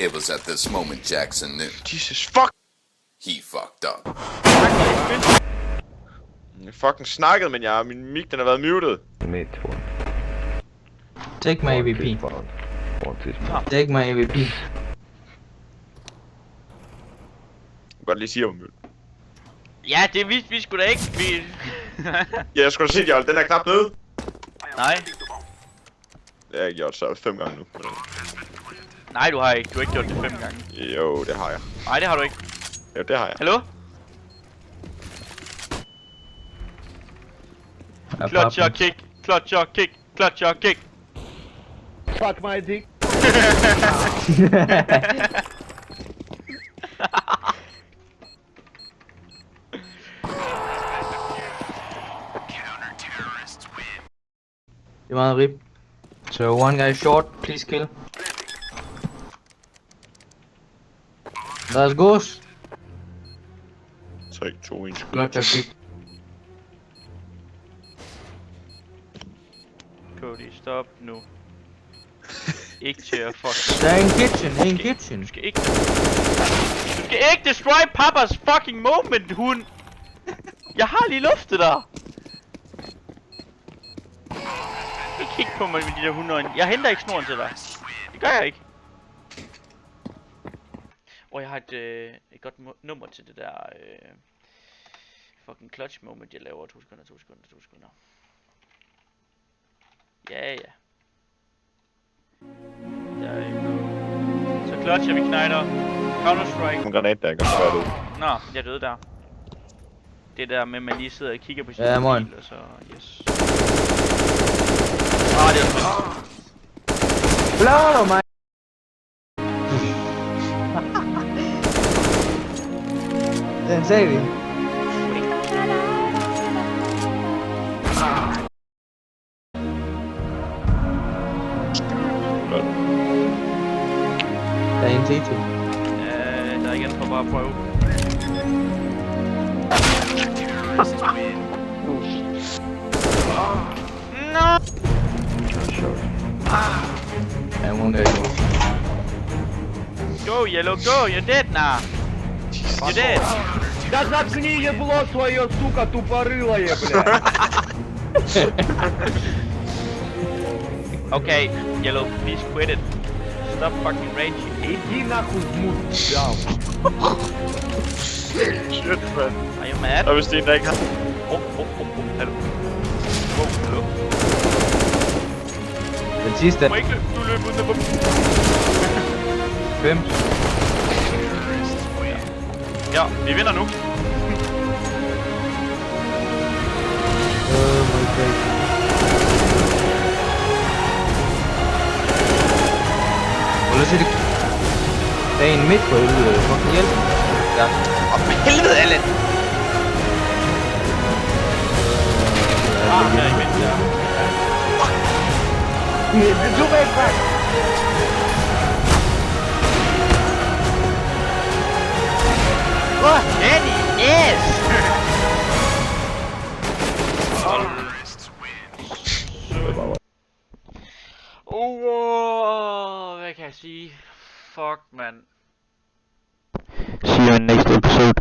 It was at this moment Jackson knew. Jesus fuck! He fucked up. Jeg fucking snakkede, men min mic den har været muted. Mid one. Take my AVP. Take my AVP. Jeg kan godt lige sige, om Ja, det vidste vi sgu da ikke. Ja, jeg skulle da sige, Jarl, den er knap nede. Nej. Det har jeg gjort så 5 gange nu. Nej, du har ikke. Du har ikke gjort det 5 gange. Jo, det har jeg. Nej, det har du ikke. Jo, det har jeg. Hallo? Clutch your kick. Clutch your kick. Clutch your kick. Fuck my dick. Det er meget rip. So one guy short, please kill. Let's go. 3, 2, 1. Clutch your kick. Cody, stop nu. Ikke til at fuck. Der er en kitchen, der er en kitchen. Du skal ikke destroy pappas fucking moment, hund! Jeg har lige luftet dig! Ikke kig på mig med de der hundøjne. Jeg henter ikke snoren til dig. Det gør jeg ikke. Og jeg har et godt nummer til det der fucking clutch moment, jeg laver. 2 sekunder. Ja. Der er jo. Så clutcher vi knejder. Counter strike. En granat, der er godt svært ud. Nå, jeg døde der. Det der med, at man lige sidder og kigger på sin Ja, moin. bil, og så, yes. Ah, det er så. Blow my. Den sagde vi. Der er en TT. Der er igen for bare at prøve. No! Ja, one guy short. Go, yellow, go! You're dead now! You're dead! Да заткни ебло свое, сука, тупорылое, блядь! Okay, yellow, please quit it. Stop fucking raging. Иди нахуй в мут, дал! Shit, man. Are you mad? Og hvis det er en, der ikke har... Hallo. Hallo. Den sidste. Du må ikke løbe, du løber uden at bumme. 5. Ja, vi vinder nu. Oh my god. Lad os se det. Der er en midt på helvede. Fucking hjælp. Ja. For helvede, Allen! Her i midten, ja. Du væk, fuck! Danny, yes! Hvad kan jeg sige? Fuck, man. See you in next episode.